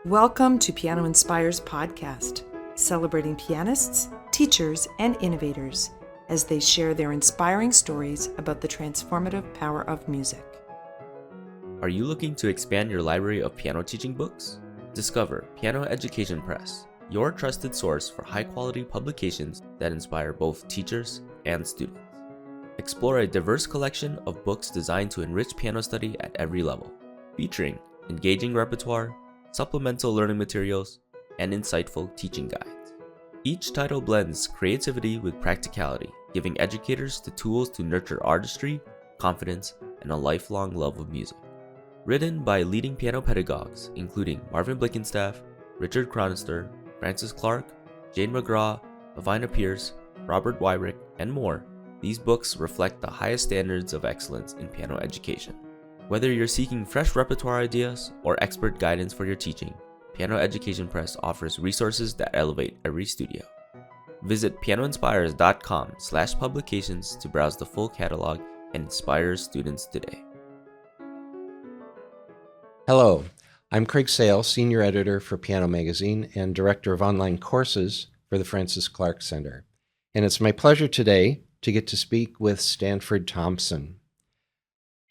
Welcome to Piano Inspires podcast, celebrating pianists, teachers, and innovators as they share their inspiring stories about the transformative power of music. Are you looking to expand your library of piano teaching books? Discover Piano Education Press, your trusted source for high-quality publications that inspire both teachers and students. Explore a diverse collection of books designed to enrich piano study at every level, featuring engaging repertoire, supplemental learning materials, and insightful teaching guides. Each title blends creativity with practicality, giving educators the tools to nurture artistry, confidence, and a lifelong love of music. Written by leading piano pedagogues including Marvin Blickenstaff, Richard Chronister, Francis Clark, Jane McGraw, Lavina Pierce, Robert Wyrick, and more, these books reflect the highest standards of excellence in piano education. Whether you're seeking fresh repertoire ideas or expert guidance for your teaching, Piano Education Press offers resources that elevate every studio. Visit pianoinspires.com/publications to browse the full catalog and inspire students today. Hello, I'm Craig Sale, Senior Editor for Piano Magazine and Director of Online Courses for the Francis Clark Center. And it's my pleasure today to get to speak with Stanford Thompson.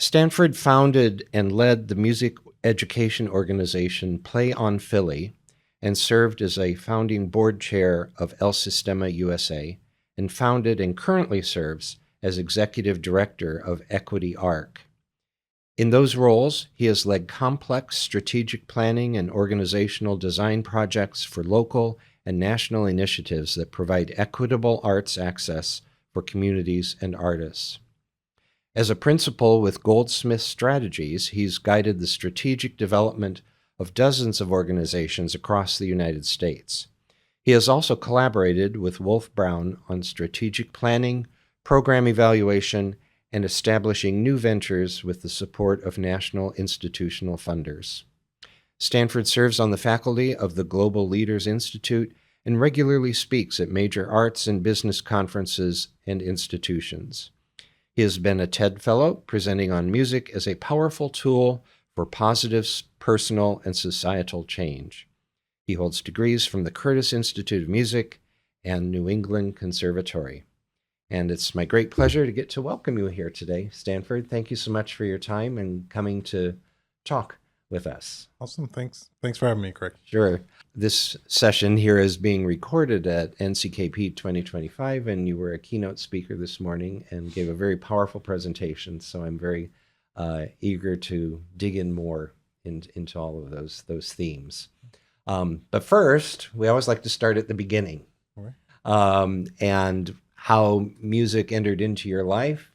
Stanford founded and led the music education organization Play on Philly and served as a founding board chair of El Sistema USA and founded and currently serves as executive director of Equity Arc. In those roles, he has led complex strategic planning and organizational design projects for local and national initiatives that provide equitable arts access for communities and artists. As a principal with Goldsmith Strategies, he's guided the strategic development of dozens of organizations across the United States. He has also collaborated with Wolf Brown on strategic planning, program evaluation, and establishing new ventures with the support of national institutional funders. Stanford serves on the faculty of the Global Leaders Institute and regularly speaks at major arts and business conferences and institutions. He has been a TED Fellow, presenting on music as a powerful tool for positive personal and societal change. He holds degrees from the Curtis Institute of Music and New England Conservatory. And it's my great pleasure to get to welcome you here today, Stanford. Thank you so much for your time and coming to talk with us. Awesome. Thanks for having me, Craig. Sure. This session here is being recorded at NCKP 2025, and you were a keynote speaker this morning and gave a very powerful presentation. So I'm very eager to dig in more into all of those themes. But first, we always like to start at the beginning. All right. And how music entered into your life,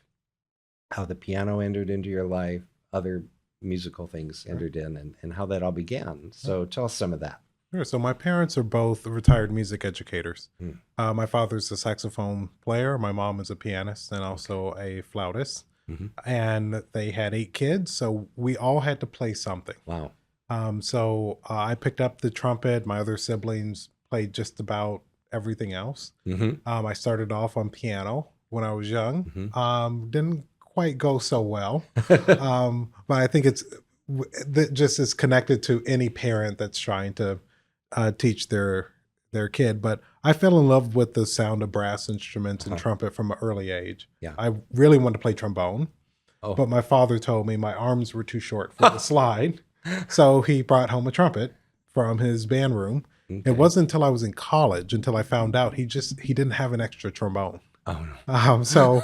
how the piano entered into your life, other musical things entered in, and how that all began. So tell us some of that. Sure. So my parents are both retired music educators. My father's a saxophone player. My mom is a pianist and also a flautist. Mm-hmm. And they had 8 kids, so we all had to play something. Wow. So I picked up the trumpet. My other siblings played just about everything else. Mm-hmm. I started off on piano when I was young. Mm-hmm. Didn't quite go so well, but I think it's just as connected to any parent that's trying to teach their kid. But I fell in love with the sound of brass instruments and trumpet from an early age. Yeah, I really wanted to play trombone, but my father told me my arms were too short for the slide, so he brought home a trumpet from his band room. Okay. It wasn't until I was in college until I found out he didn't have an extra trombone. Oh no. So,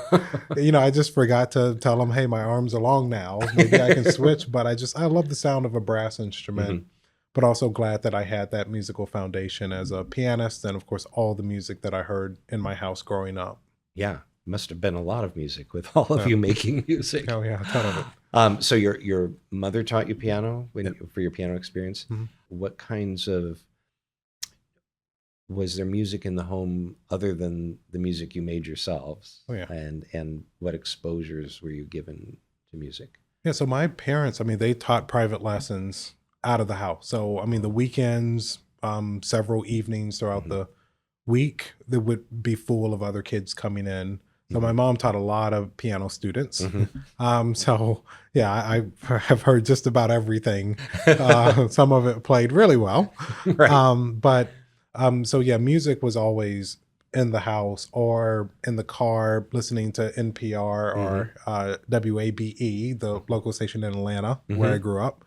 I just forgot to tell him, hey, my arms are long now. Maybe I can switch. But I love the sound of a brass instrument, but also glad that I had that musical foundation as a pianist and, of course, all the music that I heard in my house growing up. Yeah, must have been a lot of music with all of you making music. Oh, yeah, a ton of it. So your mother taught you piano for your piano experience. Mm-hmm. What kinds of was there music in the home other than the music you made yourselves? Oh, yeah. And what exposures were you given to music? Yeah, so my parents, they taught private lessons out of the house. So, the weekends, several evenings throughout the week, they would be full of other kids coming in. So my mom taught a lot of piano students. Mm-hmm. So yeah, I have heard just about everything. Some of it played really well. Right. So yeah, music was always in the house or in the car listening to NPR or WABE, the local station in Atlanta where I grew up.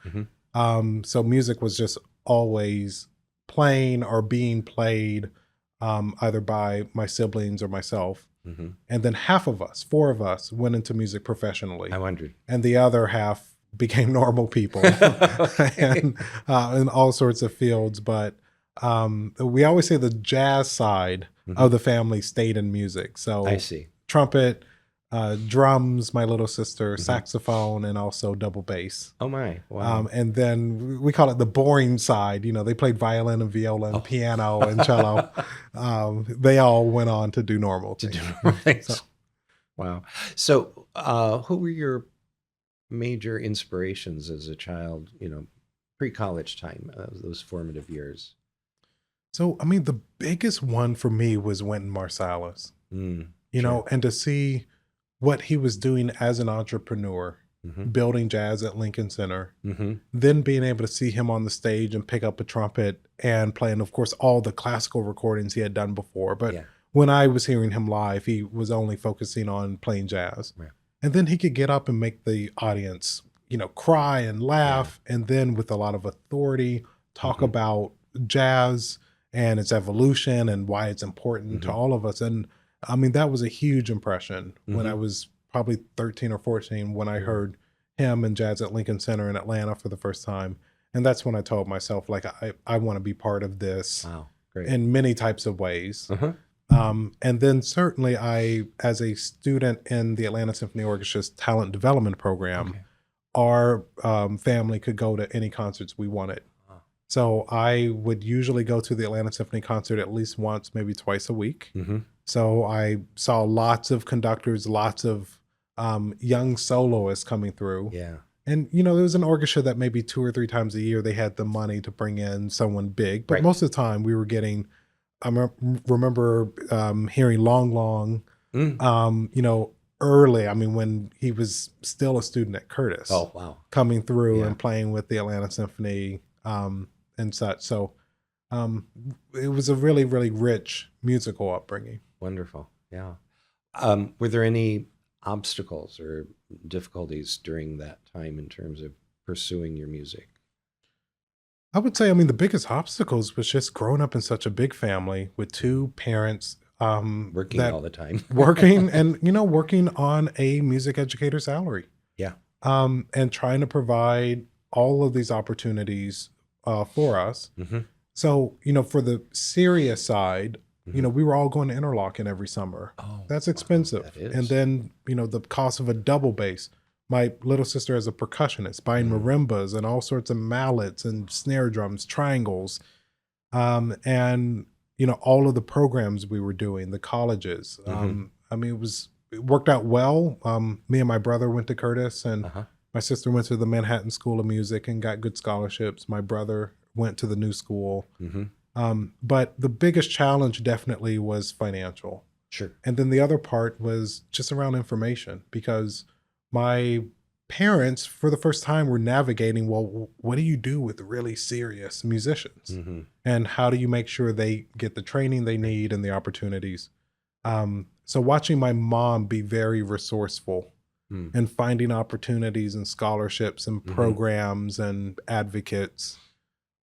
So music was just always playing or being played either by my siblings or myself. And then half of us, four of us, went into music professionally. I wondered. And the other half became normal people and in all sorts of fields. But we always say the jazz side of the family stayed in music. So I see. trumpet, drums, my little sister, saxophone, and also double bass. Oh my! Wow. And then we call it the boring side. You know, they played violin and viola and piano and cello. They all went on to do normal things. So, wow. So, who were your major inspirations as a child? You know, pre-college time, those formative years. so, I mean, the biggest one for me was Wynton Marsalis. You know, and to see what he was doing as an entrepreneur, building jazz at Lincoln Center, then being able to see him on the stage and pick up a trumpet and playing, of course, all the classical recordings he had done before. But when I was hearing him live, he was only focusing on playing jazz. And then he could get up and make the audience, you know, cry and laugh. And then with a lot of authority, talk about jazz and its evolution and why it's important to all of us. And I mean, that was a huge impression when I was probably 13 or 14 when I heard him and jazz at Lincoln Center in Atlanta for the first time. And that's when I told myself, like, I want to be part of this in many types of ways. And then certainly I, as a student in the Atlanta Symphony Orchestra's talent development program, our family could go to any concerts we wanted. So I would usually go to the Atlanta Symphony concert at least once, maybe twice a week. So I saw lots of conductors, lots of young soloists coming through. And, you know, there was an orchestra that maybe 2 or 3 times a year they had the money to bring in someone big. But most of the time we were getting, I remember hearing Long, you know, early. I mean, when he was still a student at Curtis. Coming through and playing with the Atlanta Symphony and such. So it was a really, really rich musical upbringing. Wonderful. Yeah. Were there any obstacles or difficulties during that time in terms of pursuing your music? I would say, I mean, the biggest obstacles was just growing up in such a big family with 2 parents working all the time. working and, you know, working on a music educator salary. And trying to provide all of these opportunities for us. So, you know, for the serious side, you know, we were all going to Interlochen every summer. That's expensive. That is. And then, you know, the cost of a double bass. My little sister is a percussionist, buying marimbas and all sorts of mallets and snare drums, triangles. And, you know, all of the programs we were doing, the colleges. I mean, it worked out well. Me and my brother went to Curtis, and my sister went to the Manhattan School of Music and got good scholarships. My brother went to the New School. But the biggest challenge definitely was financial. And then the other part was just around information, because my parents, for the first time, were navigating, well, what do you do with really serious musicians? And how do you make sure they get the training they need and the opportunities? So watching my mom be very resourceful and finding opportunities and scholarships and programs and advocates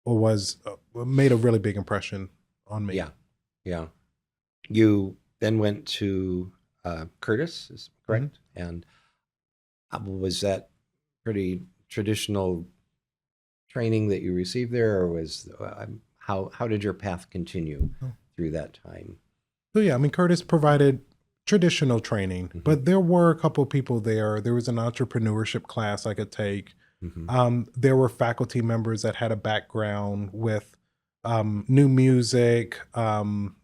was made a really big impression on me. You then went to Curtis, is correct? And was that pretty traditional training that you received there, or was how did your path continue through that time? So yeah, I mean, Curtis provided traditional training, but there were a couple of people there. There was an entrepreneurship class I could take. There were faculty members that had a background with new music, you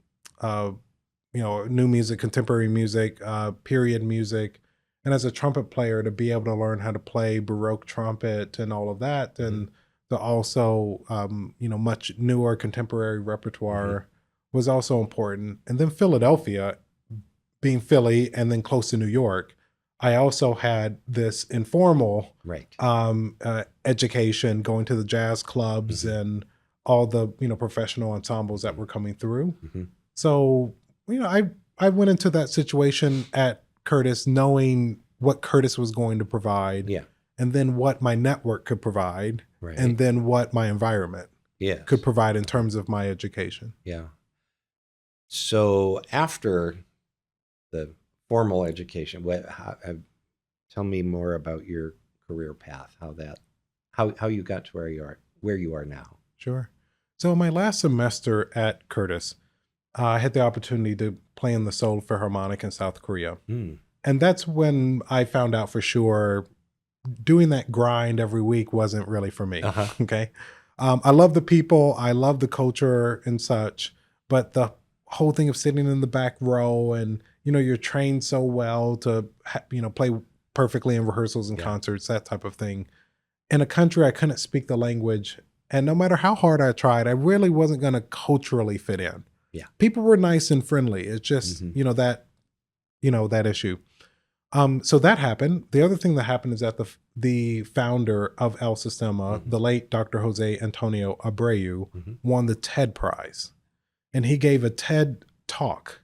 know, new music, contemporary music, period music. And as a trumpet player, to be able to learn how to play Baroque trumpet and all of that, and to also, you know, much newer contemporary repertoire was also important. And then Philadelphia being Philly and then close to New York, I also had this informal Right. education, going to the jazz clubs and all the, professional ensembles that were coming through. So, I went into that situation at Curtis knowing what Curtis was going to provide, Yeah. and then what my network could provide, Right. and then what my environment Yes. could provide in terms of my education. Yeah. So after the formal education, tell me more about your career path, how you got to where you are now. Sure. So my last semester at Curtis, I had the opportunity to play in the Seoul Philharmonic in South Korea. And that's when I found out for sure doing that grind every week wasn't really for me. Okay. I love the people, I love the culture and such, but the whole thing of sitting in the back row and, you're trained so well to, play perfectly in rehearsals and concerts, that type of thing. In a country I couldn't speak the language. And no matter how hard I tried, I really wasn't going to culturally fit in. Yeah. People were nice and friendly. It's just, that issue. So that happened. The other thing that happened is that the founder of El Sistema, the late Dr. Jose Antonio Abreu, won the TED Prize. And he gave a TED talk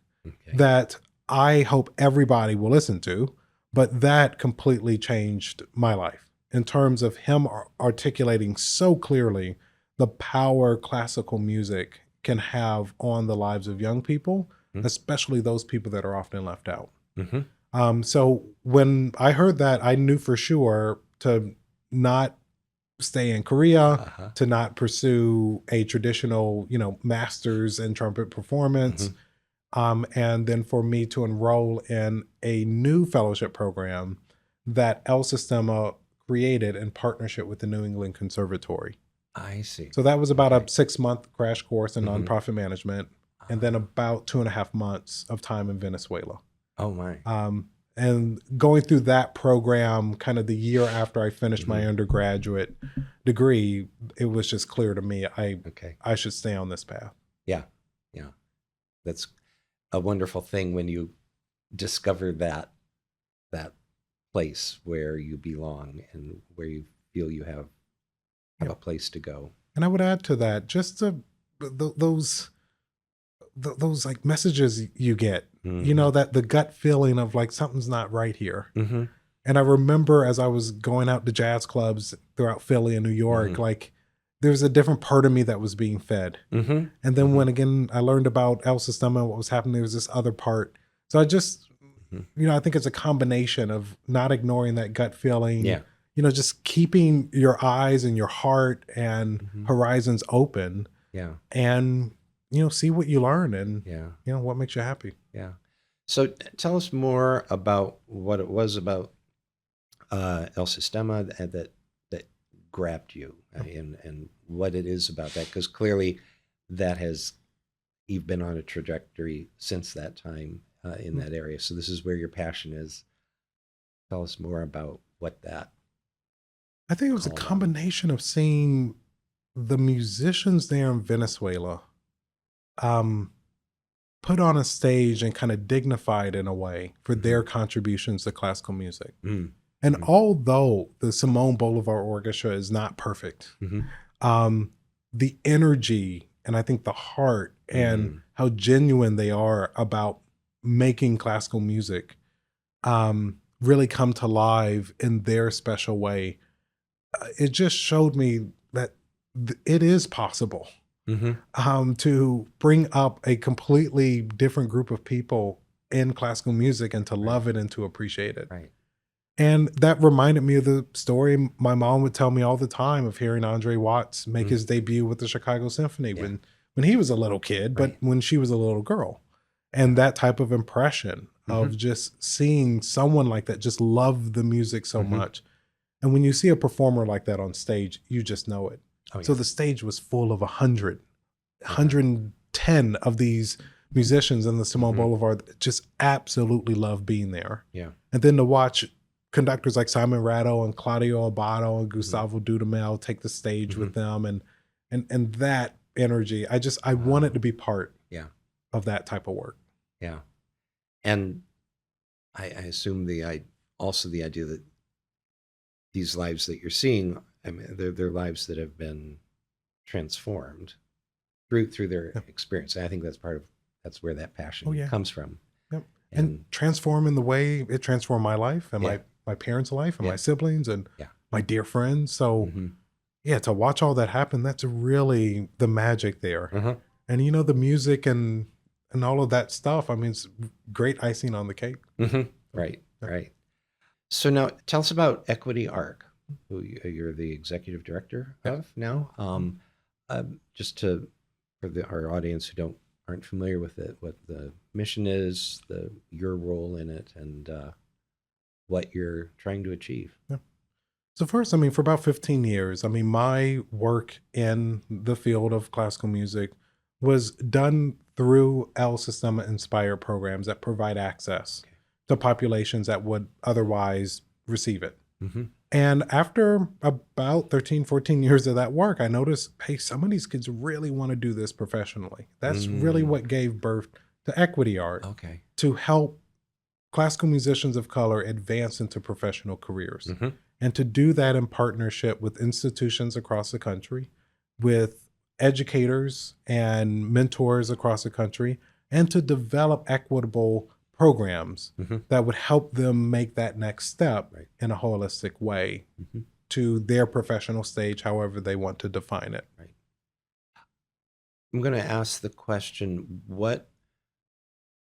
that I hope everybody will listen to, but that completely changed my life in terms of him articulating so clearly the power classical music can have on the lives of young people, especially those people that are often left out. So when I heard that, I knew for sure to not stay in Korea, to not pursue a traditional, master's in trumpet performance. And then for me to enroll in a new fellowship program that El Sistema created in partnership with the New England Conservatory. I see. So that was about a 6-month crash course in nonprofit management, and then about 2.5 months of time in Venezuela. Oh my. And going through that program kind of the year after I finished my undergraduate degree, it was just clear to me I should stay on this path. Yeah. That's a wonderful thing when you discover that place where you belong and where you feel you have a place to go. And I would add to that just those like messages you get, that the gut feeling of like something's not right here. And I remember as I was going out to jazz clubs throughout Philly and New York, like there was a different part of me that was being fed. And then when again I learned about El Sistema and what was happening, there was this other part. So I just, I think it's a combination of not ignoring that gut feeling. Just keeping your eyes and your heart and horizons open. And see what you learn and what makes you happy. So tell us more about what it was about El Sistema that grabbed you and what it is about that, because clearly you've been on a trajectory since that time in that area. So this is where your passion is. Tell us more about what that. I think it was a combination of seeing the musicians there in Venezuela put on a stage and kind of dignified in a way for their contributions to classical music. And although the Simone Bolivar Orchestra is not perfect, the energy and I think the heart and how genuine they are about making classical music really come to life in their special way. It just showed me that it is possible to bring up a completely different group of people in classical music and to love it and to appreciate it. And that reminded me of the story my mom would tell me all the time of hearing Andre Watts make his debut with the Chicago Symphony when he was a little kid, but when she was a little girl. And that type of impression of just seeing someone like that just love the music so much. And when you see a performer like that on stage, you just know it. So the stage was full of 110 of these musicians in the Simone Bolivar that just absolutely love being there. And then to watch conductors like Simon Rattle and Claudio Abbado and Gustavo Dudamel take the stage with them and that energy, I wanted to be part of that type of work. And I assume also the idea that these lives that you're seeing, I mean, they're lives that have been transformed through their experience. And I think that's where that passion comes from. Yep. And transform in the way it transformed my life and my parents' life and my siblings and my dear friends. So to watch all that happen, that's really the magic there. And the music and all of that stuff, I mean, it's great icing on the cake. Right. So now tell us about Equity Arc, who you're the executive director of now. Just for our audience who aren't familiar with it, what the mission is, your role in it, and what you're trying to achieve. So first, I mean, for about 15 years, I mean, my work in the field of classical music was done through El Sistema inspired programs that provide access to populations that would otherwise receive it. And after about 13, 14 years of that work, I noticed, hey, some of these kids really want to do this professionally. That's really what gave birth to Equity Art, to help classical musicians of color advance into professional careers. And to do that in partnership with institutions across the country, with educators and mentors across the country, and to develop equitable programs that would help them make that next step in a holistic way to their professional stage, however they want to define it. I'm going to ask the question, what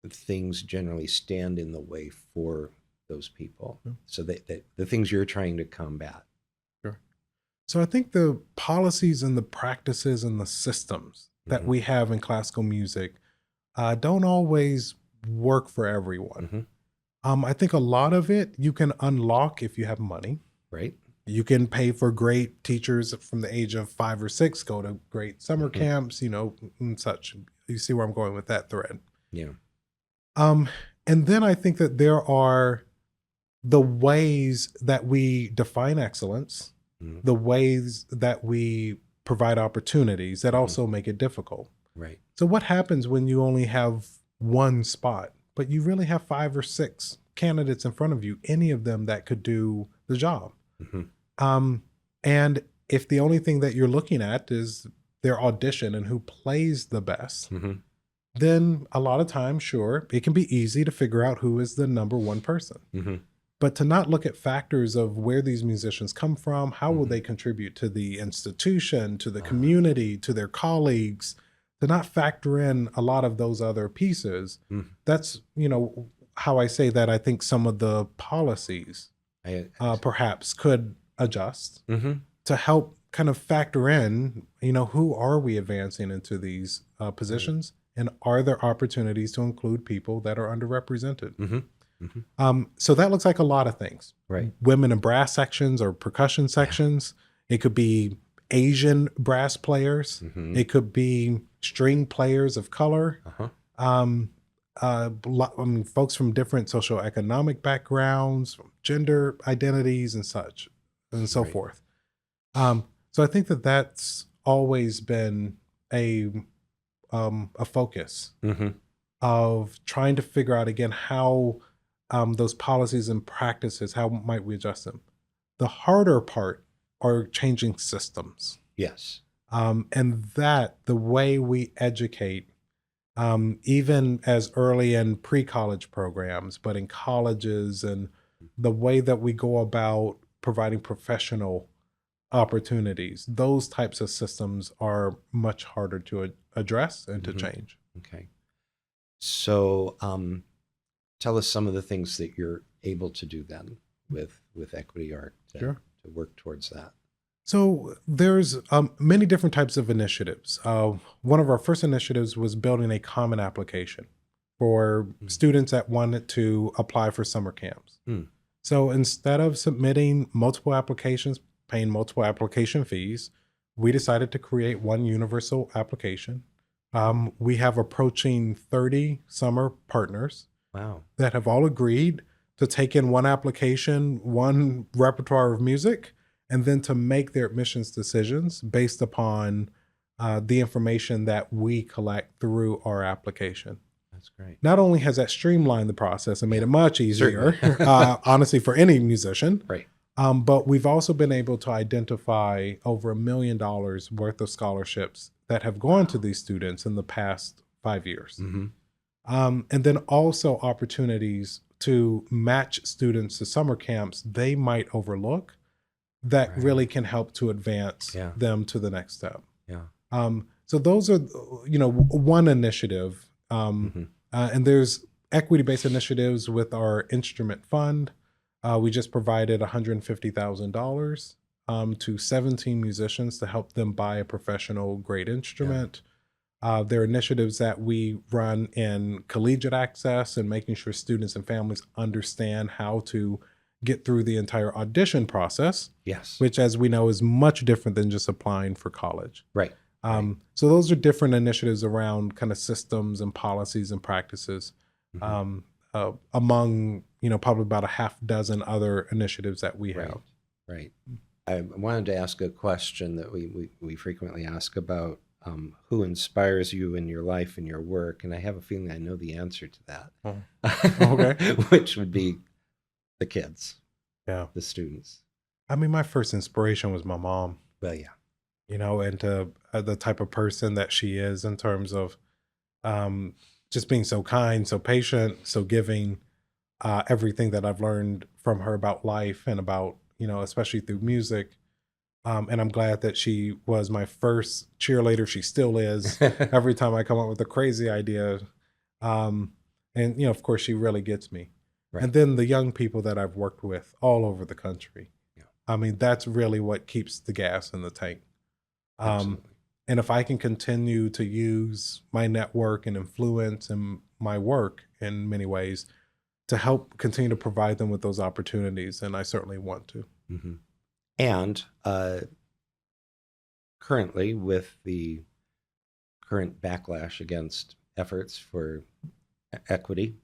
things generally stand in the way for those people? So that the things you're trying to combat. Sure. So I think the policies and the practices and the systems that we have in classical music don't always work for everyone. I think a lot of it you can unlock if you have money. Right. You can pay for great teachers from the age of 5 or 6, go to great summer camps, and such. You see where I'm going with that thread. Yeah. And then I think that there are the ways that we define excellence, the ways that we provide opportunities that also make it difficult. Right. So what happens when you only have one spot, but you really have 5 or 6 candidates in front of you, any of them that could do the job? And if the only thing that you're looking at is their audition and who plays the best, then a lot of times, sure, it can be easy to figure out who is the number one person. But to not look at factors of where these musicians come from, how will they contribute to the institution, to the community, to their colleagues, to not factor in a lot of those other pieces. That's, how I say that I think some of the policies perhaps could adjust to help kind of factor in, who are we advancing into these positions? And are there opportunities to include people that are underrepresented? So that looks like a lot of things. Right. Women in brass sections or percussion sections. It could be Asian brass players. It could be string players of color. Folks from different socioeconomic backgrounds, gender identities and such, and so forth. So I think that that's always been a focus of trying to figure out, again, how those policies and practices, how might we adjust them? The harder part are changing systems. Yes. And that the way we educate, even as early in pre-college programs, but in colleges, and the way that we go about providing professional opportunities, those types of systems are much harder to address and to change. Okay. So tell us some of the things that you're able to do then with Equity Art to work towards that. So there's many different types of initiatives. One of our first initiatives was building a common application for students that wanted to apply for summer camps. So instead of submitting multiple applications, paying multiple application fees, we decided to create one universal application. We have approaching 30 summer partners that have all agreed to take in one application, one repertoire of music, and then to make their admissions decisions based upon the information that we collect through our application. That's great. Not only has that streamlined the process and made it much easier, Certainly. honestly, for any musician, Right. but we've also been able to identify over $1 million worth of scholarships that have gone to these students in the past 5 years. Mm-hmm. And then also opportunities to match students to summer camps they might overlook that Right. really can help to advance Yeah. them to the next step. Yeah. So those are, one initiative. Mm-hmm. And there's equity-based initiatives with our instrument fund. We just provided $150,000 to 17 musicians to help them buy a professional grade instrument. There are initiatives that we run in collegiate access and making sure students and families understand how to get through the entire audition process, Yes. which, as we know, is much different than just applying for college. Right. So those are different initiatives around kind of systems and policies and practices, Mm-hmm. among, probably about a half dozen other initiatives that we have. Right. I wanted to ask a question that we frequently ask about who inspires you in your life and your work, and I have a feeling I know the answer to that. Okay. Which would be the kids, Yeah. the students. I mean, my first inspiration was my mom, Well, yeah. and to the type of person that she is in terms of just being so kind, so patient, so giving, everything that I've learned from her about life and about, especially through music. And I'm glad that she was my first cheerleader. She still is. Every time I come up with a crazy idea. And, of course, she really gets me. Right. And then the young people that I've worked with all over the country. Yeah. I mean, that's really what keeps the gas in the tank. Absolutely. And if I can continue to use my network and influence and my work in many ways to help continue to provide them with those opportunities, and I certainly want to. Mm-hmm. And currently, with the current backlash against efforts for equity,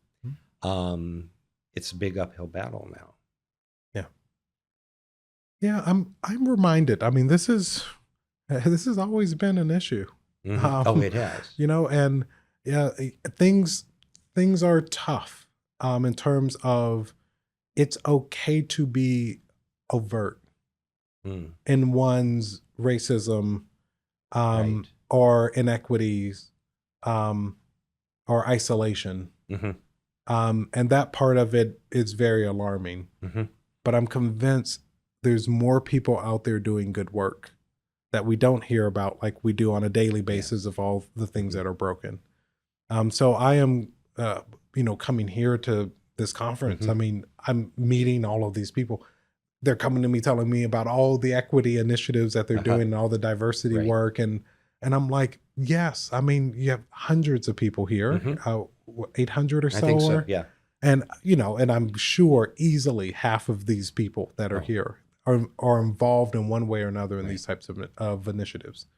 it's a big uphill battle now. Yeah, I'm reminded. I mean, this has always been an issue. Mm-hmm. It has. And yeah, things are tough in terms of it's okay to be overt in one's racism, Right. or inequities, or isolation. Mm-hmm. And that part of it is very alarming. Mm-hmm. But I'm convinced there's more people out there doing good work that we don't hear about like we do on a daily basis of all the things that are broken. So I am, coming here to this conference. Mm-hmm. I mean, I'm meeting all of these people. They're coming to me telling me about all the equity initiatives that they're doing and all the diversity Right. work. And I'm like, yes, I mean, you have hundreds of people here, 800 or so. I think so. Yeah. And, and I'm sure easily half of these people that are here are involved in one way or another in these types of initiatives.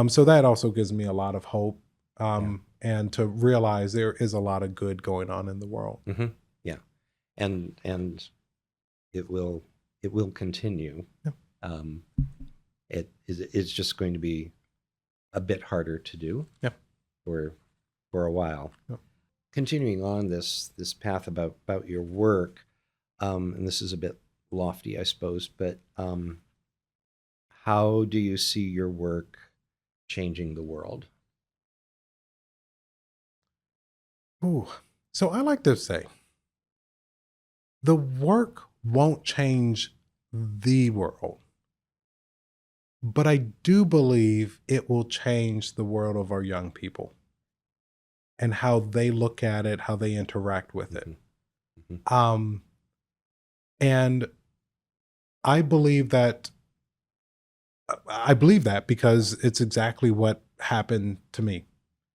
So that also gives me a lot of hope, and to realize there is a lot of good going on in the world. Mm-hmm. Yeah. And it will continue. Yeah. It's just going to be a bit harder to do for a while. Yeah. Continuing on this path about your work, and this is a bit lofty, I suppose, but how do you see your work changing the world? Ooh. So I like to say the work won't change the world, but I do believe it will change the world of our young people and how they look at it, how they interact with it. Mm-hmm. And I believe that because it's exactly what happened to me.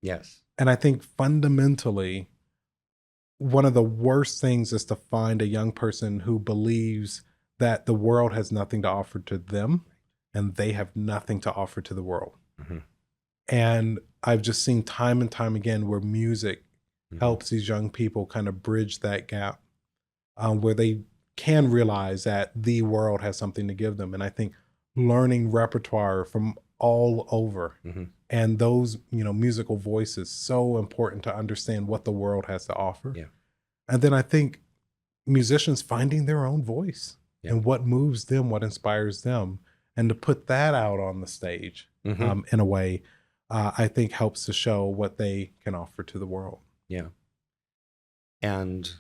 Yes. And I think fundamentally, one of the worst things is to find a young person who believes that the world has nothing to offer to them and they have nothing to offer to the world. Mm-hmm. And I've just seen time and time again where music helps these young people kind of bridge that gap, where they can realize that the world has something to give them. And I think learning repertoire from all over And those, musical voices, so important to understand what the world has to offer. Yeah. And then I think musicians finding their own voice and what moves them, what inspires them, and to put that out on the stage in a way, I think helps to show what they can offer to the world. Yeah. And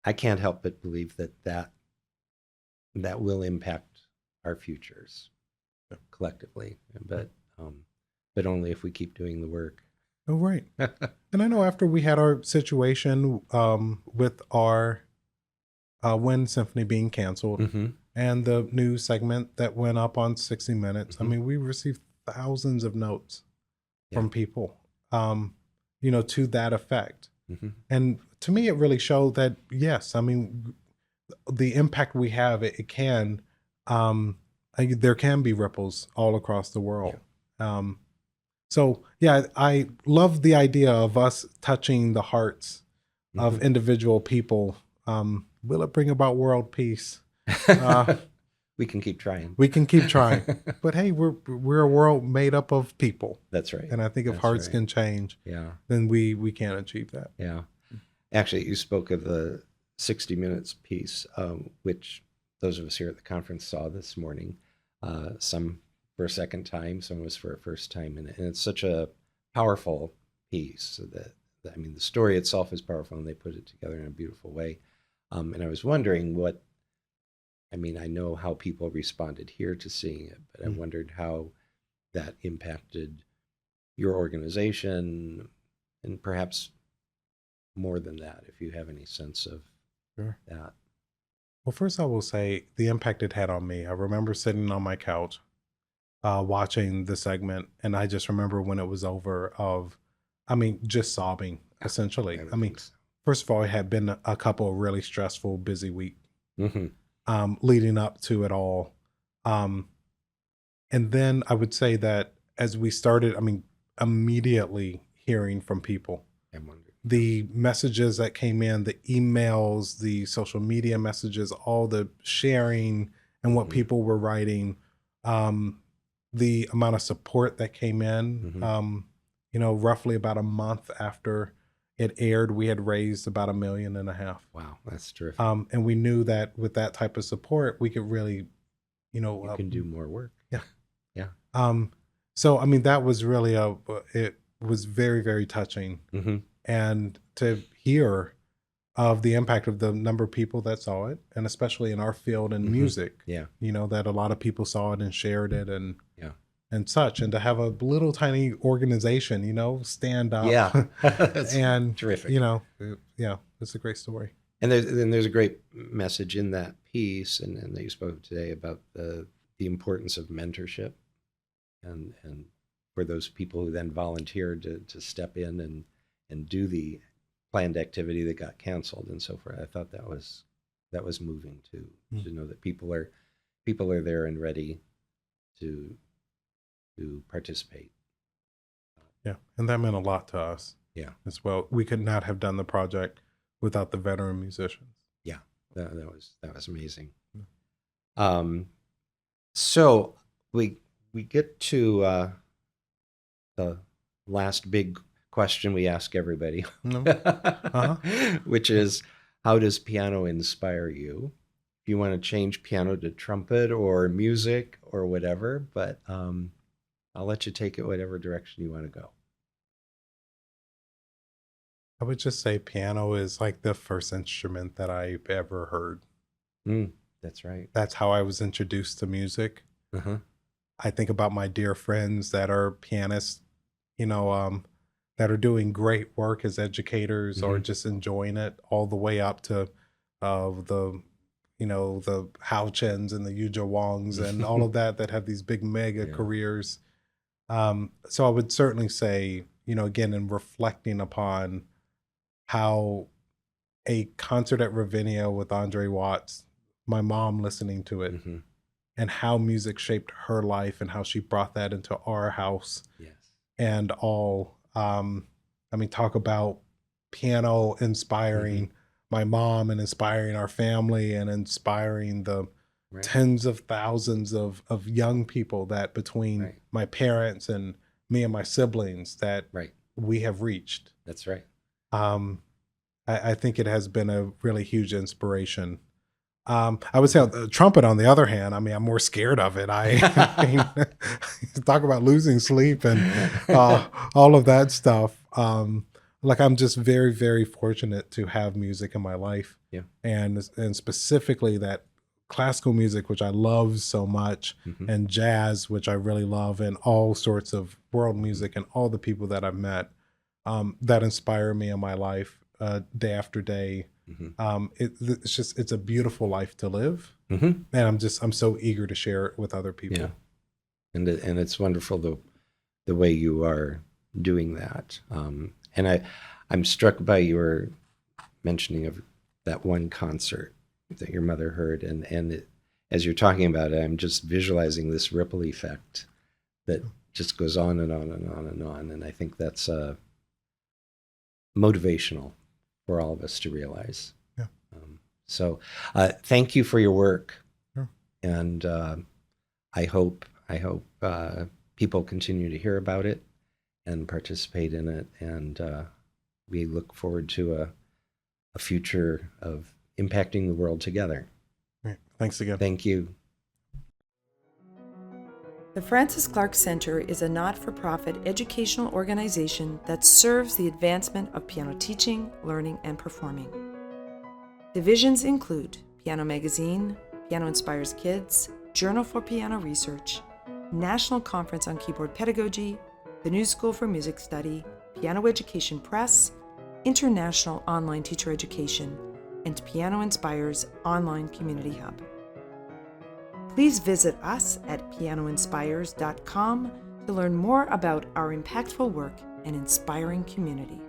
I can't help but believe that will impact our futures collectively, but only if we keep doing the work. Oh, right. And I know after we had our situation with our Wind Symphony being canceled and the news segment that went up on 60 Minutes, I mean, we received thousands of notes from people, to that effect. And to me, it really showed that, yes, I mean, the impact we have, it can, there can be ripples all across the world. So, yeah, I love the idea of us touching the hearts of individual people. Will it bring about world peace? We can keep trying. We can keep trying. But hey, we're a world made up of people. That's right. And I think if hearts can change, then we can achieve that. Yeah. Actually, you spoke of the 60 Minutes piece, which those of us here at the conference saw this morning. Some for a second time, some was for a first time. And it's such a powerful piece that, I mean, the story itself is powerful and they put it together in a beautiful way. And I was wondering I know how people responded here to seeing it, but I wondered how that impacted your organization and perhaps more than that, if you have any sense of that. Well, first I will say the impact it had on me. I remember sitting on my couch watching the segment, and I just remember when it was over just sobbing, essentially. I mean, first of all, it had been a couple of really stressful, busy weeks leading up to it all. And then I would say that as we started, immediately hearing from people, the messages that came in, the emails, the social media messages, all the sharing and what people were writing, the amount of support that came in, roughly about a month after it aired, we had raised about $1.5 million. Wow, that's terrific. And we knew that with that type of support, we could really, you can do more work. Yeah. Yeah. So, that was really it was very, very touching. And to hear of the impact of the number of people that saw it, and especially in our field in music, that a lot of people saw it and shared it and such, and to have a little tiny organization, stand up. Yeah. That's and terrific. It's a great story. And there's a great message in that piece and that you spoke today about the importance of mentorship and for those people who then volunteered to step in and do the planned activity that got canceled and so forth. I thought that was moving too, to know that people are there and ready to participate. Yeah, and that meant a lot to us. Yeah, as well. We could not have done the project without the veteran musicians. Yeah, that was amazing. So we get to the last big question we ask everybody, which is, how does piano inspire you? If you want to change piano to trumpet or music or whatever, but I'll let you take it whatever direction you want to go. I would just say piano is like the first instrument that I've ever heard. That's right. That's how I was introduced to music. I think about my dear friends that are pianists, that are doing great work as educators or just enjoying it, all the way up to the Hao Chens and the Yuja Wongs and all of that have these big mega careers. So I would certainly say, again, in reflecting upon how a concert at Ravinia with Andre Watts, my mom listening to it, and how music shaped her life and how she brought that into our house. Yes. And all, talk about piano inspiring my mom and inspiring our family and inspiring the tens of thousands of young people that between my parents and me and my siblings that Right. we have reached. That's right. I think it has been a really huge inspiration. I would say the trumpet, on the other hand, I mean, I'm more scared of it. I mean, talk about losing sleep and all of that stuff. Like, I'm just very, very fortunate to have music in my life. Yeah. And specifically that classical music, which I love so much, and jazz, which I really love, and all sorts of world music, and all the people that I've met that inspire me in my life day after day. It's a beautiful life to live, and I'm so eager to share it with other people. Yeah, and it's wonderful the way you are doing that. And I'm struck by your mentioning of that one concert that your mother heard, and as you're talking about it, I'm just visualizing this ripple effect that just goes on and on and on and on, and I think that's motivational for all of us to realize. Yeah. So thank you for your work. Sure. And I hope people continue to hear about it and participate in it. And we look forward to a future of impacting the world together. Right. Thanks again. Thank you. The Francis Clark Center is a not-for-profit educational organization that serves the advancement of piano teaching, learning, and performing. Divisions include Piano Magazine, Piano Inspires Kids, Journal for Piano Research, National Conference on Keyboard Pedagogy, the New School for Music Study, Piano Education Press, International Online Teacher Education, and Piano Inspires Online Community Hub. Please visit us at pianoinspires.com to learn more about our impactful work and inspiring community.